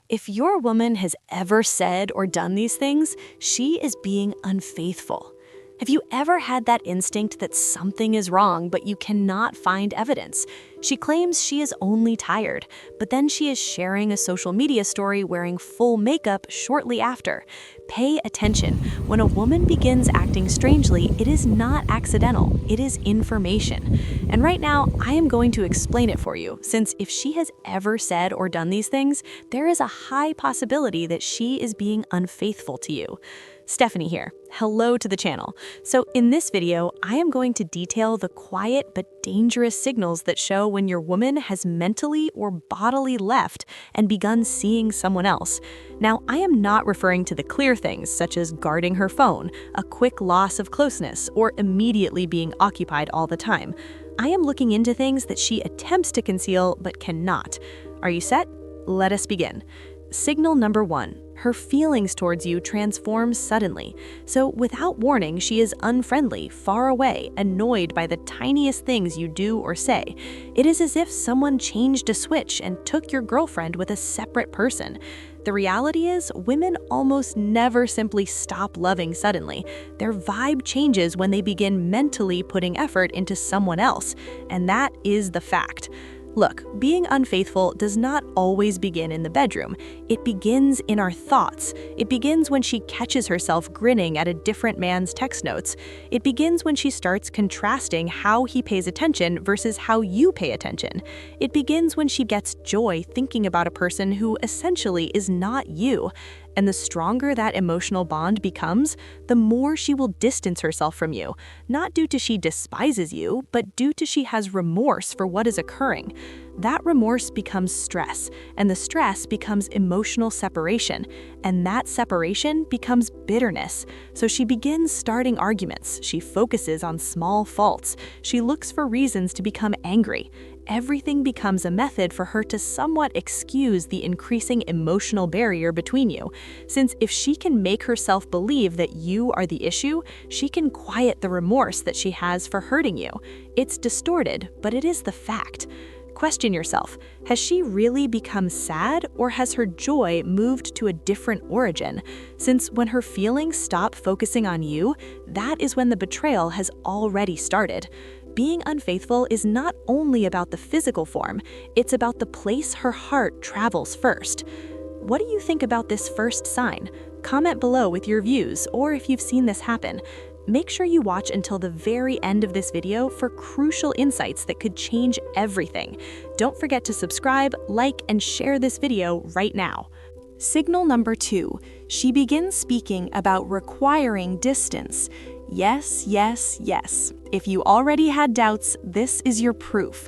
If your woman has ever said or done these things, she is being unfaithful. Have you ever had that instinct that something is wrong, but you cannot find evidence? She claims she is only tired, but then she is sharing a social media story wearing full makeup shortly after. Pay attention. When a woman begins acting strangely, it is not accidental, it is information. And right now, I am going to explain it for you, since if she has ever said or done these things, there is a high possibility that she is being unfaithful to you. Stephanie here. Hello to the channel. So in this video, I am going to detail the quiet but dangerous signals that show when your woman has mentally or bodily left and begun seeing someone else. Now, I am not referring to the clear things such as guarding her phone, a quick loss of closeness, or immediately being occupied all the time. I am looking into things that she attempts to conceal but cannot. Are you set? Let us begin. Signal number 1. Her feelings towards you transform suddenly. So without warning, she is unfriendly, far away, annoyed by the tiniest things you do or say. It is as if someone changed a switch and took your girlfriend with a separate person. The reality is, women almost never simply stop loving suddenly. Their vibe changes when they begin mentally putting effort into someone else, and that is the fact. Look, being unfaithful does not always begin in the bedroom. It begins in our thoughts. It begins when she catches herself grinning at a different man's text notes. It begins when she starts contrasting how he pays attention versus how you pay attention. It begins when she gets joy thinking about a person who essentially is not you. And the stronger that emotional bond becomes, the more she will distance herself from you, not due to she despises you, but due to she has remorse for what is occurring. That remorse becomes stress, and the stress becomes emotional separation, and that separation becomes bitterness. So she begins starting arguments, she focuses on small faults, she looks for reasons to become angry. Everything becomes a method for her to somewhat excuse the increasing emotional barrier between you. Since if she can make herself believe that you are the issue, she can quiet the remorse that she has for hurting you. It's distorted, but it is the fact. Question yourself, has she really become sad, or has her joy moved to a different origin? Since when her feelings stop focusing on you, that is when the betrayal has already started. Being unfaithful is not only about the physical form, it's about the place her heart travels first. What do you think about this first sign? Comment below with your views, or if you've seen this happen. Make sure you watch until the very end of this video for crucial insights that could change everything. Don't forget to subscribe, like, and share this video right now. Signal number 2. She begins speaking about requiring distance. Yes, yes, yes. If you already had doubts, this is your proof.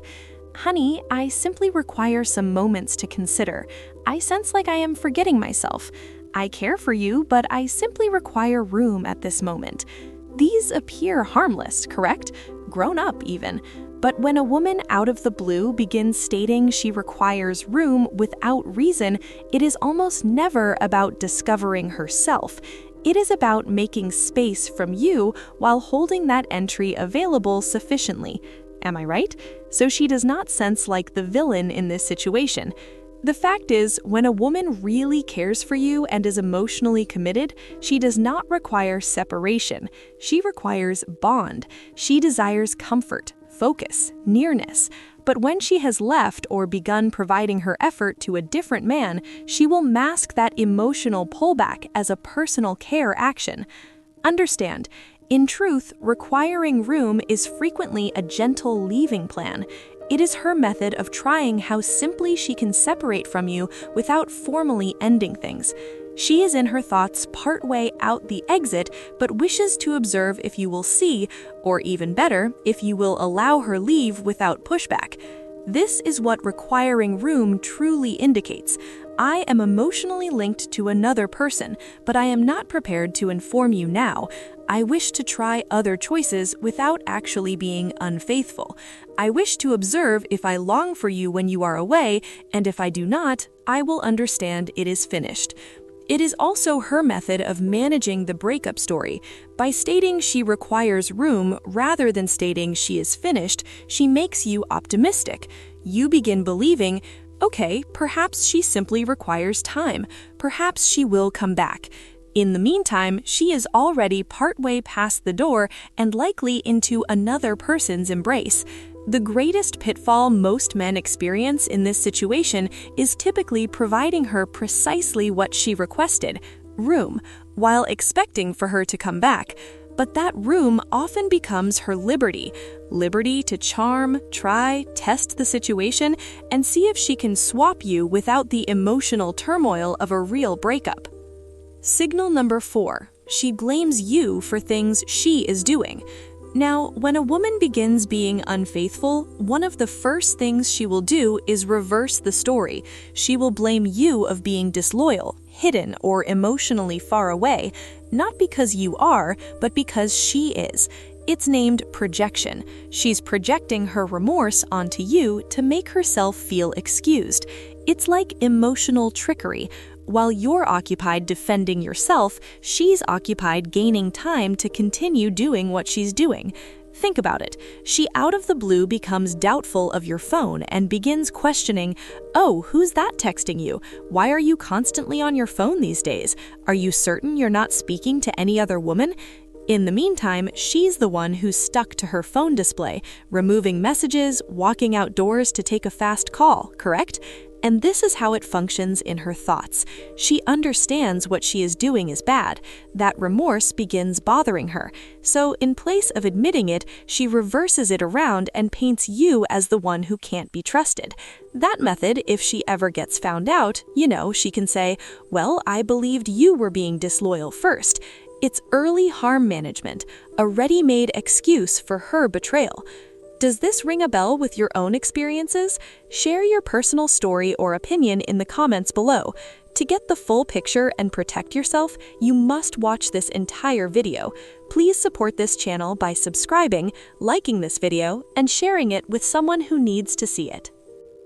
Honey, I simply require some moments to consider. I sense like I am forgetting myself. I care for you, but I simply require room at this moment. These appear harmless, correct? Grown up even. But when a woman out of the blue begins stating she requires room without reason, it is almost never about discovering herself. It is about making space from you while holding that entry available sufficiently. Am I right? So she does not sense like the villain in this situation. The fact is, when a woman really cares for you and is emotionally committed, she does not require separation. She requires bond. She desires comfort, focus, nearness. But when she has left or begun providing her effort to a different man, she will mask that emotional pullback as a personal care action. Understand, in truth, requiring room is frequently a gentle leaving plan. It is her method of trying how simply she can separate from you without formally ending things. She is in her thoughts partway out the exit, but wishes to observe if you will see, or even better, if you will allow her leave without pushback. This is what requiring room truly indicates. I am emotionally linked to another person, but I am not prepared to inform you now. I wish to try other choices without actually being unfaithful. I wish to observe if I long for you when you are away, and if I do not, I will understand it is finished. It is also her method of managing the breakup story. By stating she requires room rather than stating she is finished, she makes you optimistic. You begin believing, Okay, perhaps she simply requires time. Perhaps she will come back. In the meantime, she is already partway past the door and likely into another person's embrace. The greatest pitfall most men experience in this situation is typically providing her precisely what she requested, room, while expecting for her to come back. But that room often becomes her liberty to charm, try, test the situation, and see if she can swap you without the emotional turmoil of a real breakup. Signal number 4. She blames you for things she is doing. Now, when a woman begins being unfaithful, one of the first things she will do is reverse the story. She will blame you of being disloyal, hidden, or emotionally far away, not because you are, but because she is. It's named projection. She's projecting her remorse onto you to make herself feel excused. It's like emotional trickery. While you're occupied defending yourself, she's occupied gaining time to continue doing what she's doing. Think about it. She out of the blue becomes doubtful of your phone and begins questioning, "Oh, who's that texting you? Why are you constantly on your phone these days? Are you certain you're not speaking to any other woman?" In the meantime, she's the one who's stuck to her phone display, removing messages, walking outdoors to take a fast call, correct? And this is how it functions in her thoughts. She understands what she is doing is bad. That remorse begins bothering her. So in place of admitting it, she reverses it around and paints you as the one who can't be trusted. That method, if she ever gets found out, she can say, "Well, I believed you were being disloyal first." It's early harm management, a ready-made excuse for her betrayal. Does this ring a bell with your own experiences? Share your personal story or opinion in the comments below. To get the full picture and protect yourself, you must watch this entire video. Please support this channel by subscribing, liking this video, and sharing it with someone who needs to see it.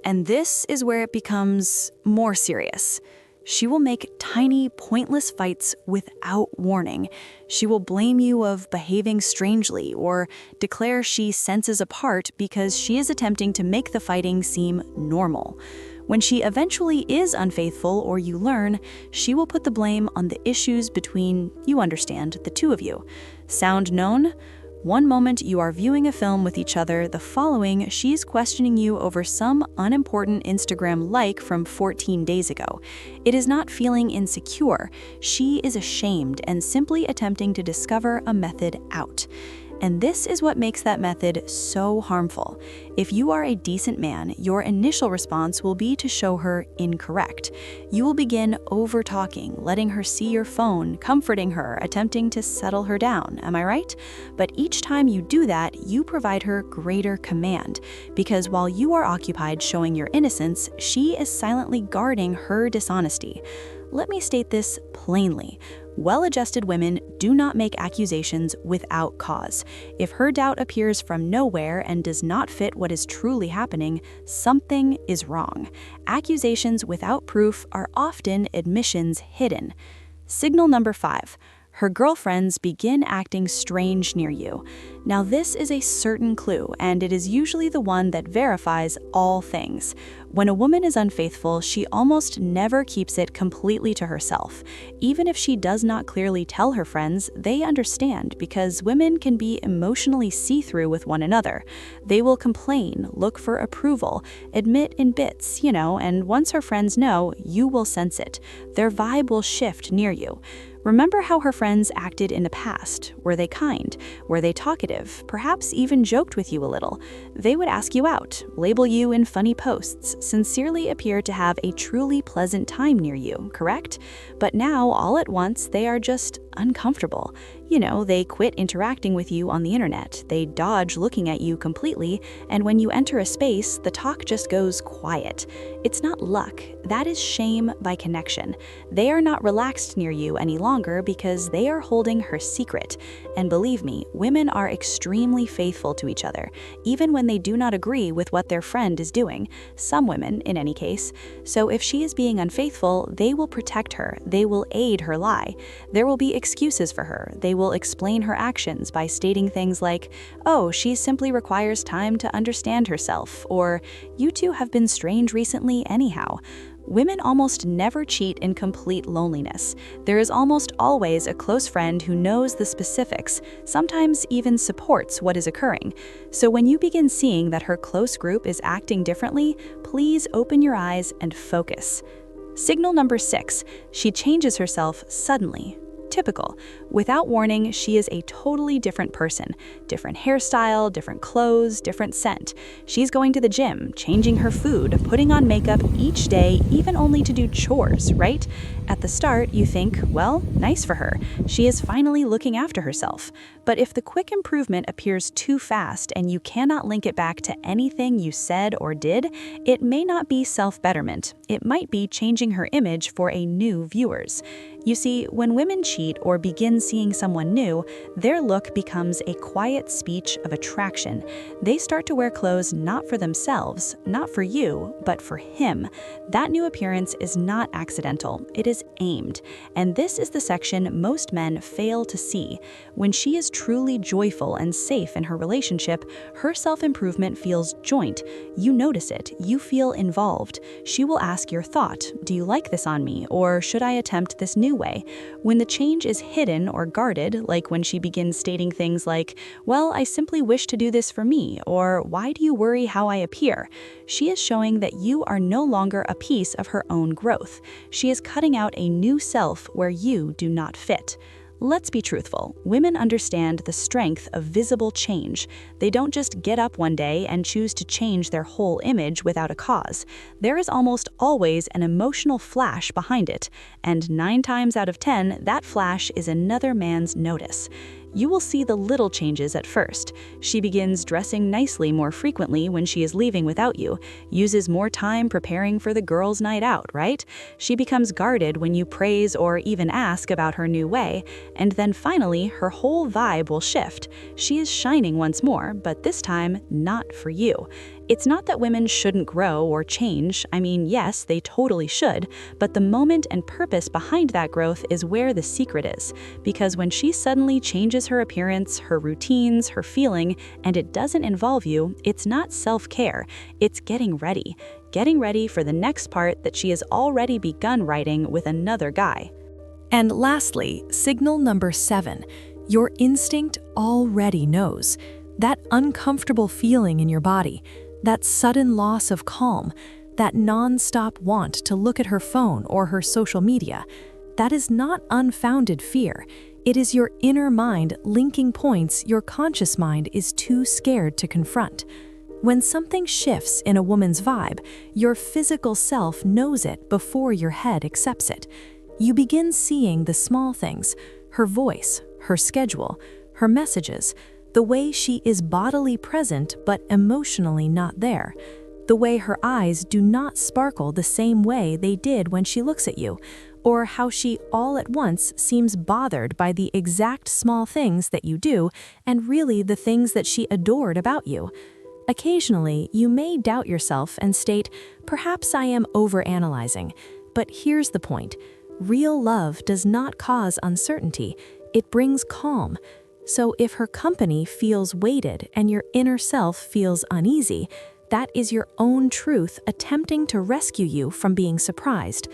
And this is where it becomes more serious. She will make tiny, pointless fights without warning. She will blame you of behaving strangely or declare she senses a part because she is attempting to make the fighting seem normal. When she eventually is unfaithful or you learn, she will put the blame on the issues between, you understand, the two of you. Sound known? One moment you are viewing a film with each other, the following she's questioning you over some unimportant Instagram like from 14 days ago. It is not feeling insecure. She is ashamed and simply attempting to discover a method out. And this is what makes that method so harmful. If you are a decent man, your initial response will be to show her incorrect. You will begin over-talking, letting her see your phone, comforting her, attempting to settle her down. Am I right? But each time you do that, you provide her greater command. Because while you are occupied showing your innocence, she is silently guarding her dishonesty. Let me state this plainly. Well-adjusted women do not make accusations without cause. If her doubt appears from nowhere and does not fit what is truly happening, something is wrong. Accusations without proof are often admissions hidden. Signal number 5. Her girlfriends begin acting strange near you. Now this is a certain clue, and it is usually the one that verifies all things. When a woman is unfaithful, she almost never keeps it completely to herself. Even if she does not clearly tell her friends, they understand because women can be emotionally see-through with one another. They will complain, look for approval, admit in bits, and once her friends know, you will sense it. Their vibe will shift near you. Remember how her friends acted in the past. Were they kind? Were they talkative? Perhaps even joked with you a little. They would ask you out, label you in funny posts, sincerely appear to have a truly pleasant time near you, correct? But now, all at once, they are just uncomfortable. They quit interacting with you on the internet. They dodge looking at you completely, and when you enter a space, the talk just goes quiet. It's not luck. That is shame by connection. They are not relaxed near you any longer. longer because they are holding her secret. And believe me, women are extremely faithful to each other, even when they do not agree with what their friend is doing. Some women, in any case. So if she is being unfaithful, they will protect her. They will aid her lie. There will be excuses for her. They will explain her actions by stating things like, "Oh, she simply requires time to understand herself," or "You two have been strange recently anyhow." Women almost never cheat in complete loneliness. There is almost always a close friend who knows the specifics, sometimes even supports what is occurring. So when you begin seeing that her close group is acting differently, please open your eyes and focus. Signal number 6, she changes herself suddenly. Typical. Without warning, she is a totally different person. Different hairstyle, different clothes, different scent. She's going to the gym, changing her food, putting on makeup each day, even only to do chores, right? At the start, you think, well, nice for her. She is finally looking after herself. But if the quick improvement appears too fast and you cannot link it back to anything you said or did, it may not be self-betterment. It might be changing her image for a new viewers. You see, when women cheat or begin seeing someone new, their look becomes a quiet speech of attraction. They start to wear clothes not for themselves, not for you, but for him. That new appearance is not accidental, it is aimed. And this is the section most men fail to see. When she is truly joyful and safe in her relationship, her self-improvement feels joint. You notice it, you feel involved. She will ask your thought, "Do you like this on me?" or "Should I attempt this new way?" When the change is hidden or guarded, like when she begins stating things like, "Well, I simply wish to do this for me," or "Why do you worry how I appear?" she is showing that you are no longer a piece of her own growth. She is cutting out a new self where you do not fit. Let's be truthful. Women understand the strength of visible change. They don't just get up one day and choose to change their whole image without a cause. There is almost always an emotional flash behind it, and 9 times out of 10, that flash is another man's notice. You will see the little changes at first. She begins dressing nicely more frequently when she is leaving without you, uses more time preparing for the girls' night out, right? She becomes guarded when you praise or even ask about her new way, and then finally, her whole vibe will shift. She is shining once more, but this time, not for you. It's not that women shouldn't grow or change. I mean, yes, they totally should, but the moment and purpose behind that growth is where the secret is. Because when she suddenly changes her appearance, her routines, her feeling, and it doesn't involve you, it's not self-care, it's getting ready. Getting ready for the next part that she has already begun writing with another guy. And lastly, signal number 7, your instinct already knows. That uncomfortable feeling in your body, that sudden loss of calm, that non-stop want to look at her phone or her social media, that is not unfounded fear. It is your inner mind linking points your conscious mind is too scared to confront. When something shifts in a woman's vibe, your physical self knows it before your head accepts it. You begin seeing the small things, her voice, her schedule, her messages, the way she is bodily present but emotionally not there, the way her eyes do not sparkle the same way they did when she looks at you, or how she all at once seems bothered by the exact small things that you do and really the things that she adored about you. Occasionally, you may doubt yourself and state, "Perhaps I am overanalyzing." But here's the point. Real love does not cause uncertainty, it brings calm. So if her company feels weighted and your inner self feels uneasy, that is your own truth attempting to rescue you from being surprised.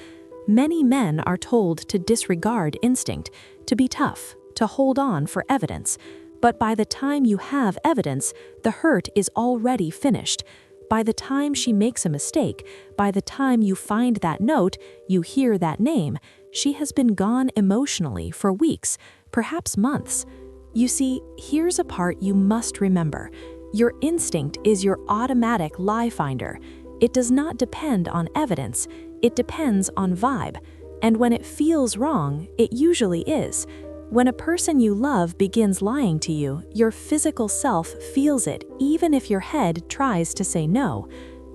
Many men are told to disregard instinct, to be tough, to hold on for evidence. But by the time you have evidence, the hurt is already finished. By the time she makes a mistake, by the time you find that note, you hear that name, she has been gone emotionally for weeks, perhaps months. You see, here's a part you must remember. Your instinct is your automatic lie finder. It does not depend on evidence, it depends on vibe. And when it feels wrong, it usually is. When a person you love begins lying to you, your physical self feels it even if your head tries to say no.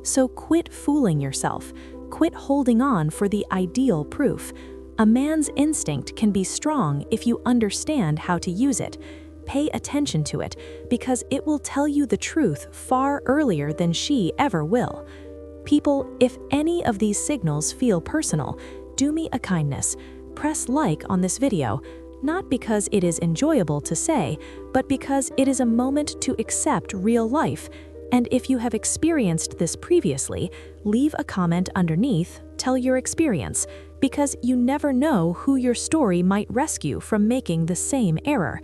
So quit fooling yourself. Quit holding on for the ideal proof. A man's instinct can be strong if you understand how to use it. Pay attention to it, because it will tell you the truth far earlier than she ever will. People, if any of these signals feel personal, do me a kindness. Press like on this video, not because it is enjoyable to say, but because it is a moment to accept real life. And if you have experienced this previously, leave a comment underneath, tell your experience, because you never know who your story might rescue from making the same error.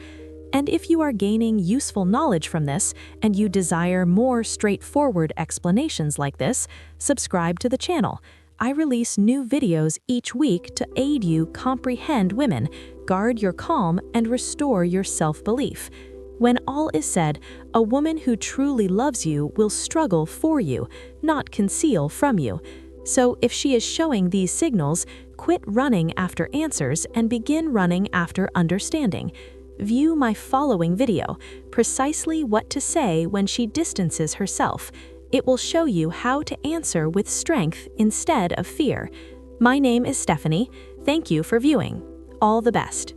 And if you are gaining useful knowledge from this and you desire more straightforward explanations like this, subscribe to the channel. I release new videos each week to aid you comprehend women, guard your calm, and restore your self-belief. When all is said, a woman who truly loves you will struggle for you, not conceal from you. So if she is showing these signals, quit running after answers and begin running after understanding. View my following video, precisely what to say when she distances herself. It will show you how to answer with strength instead of fear. My name is Stephanie. Thank you for viewing. All the best.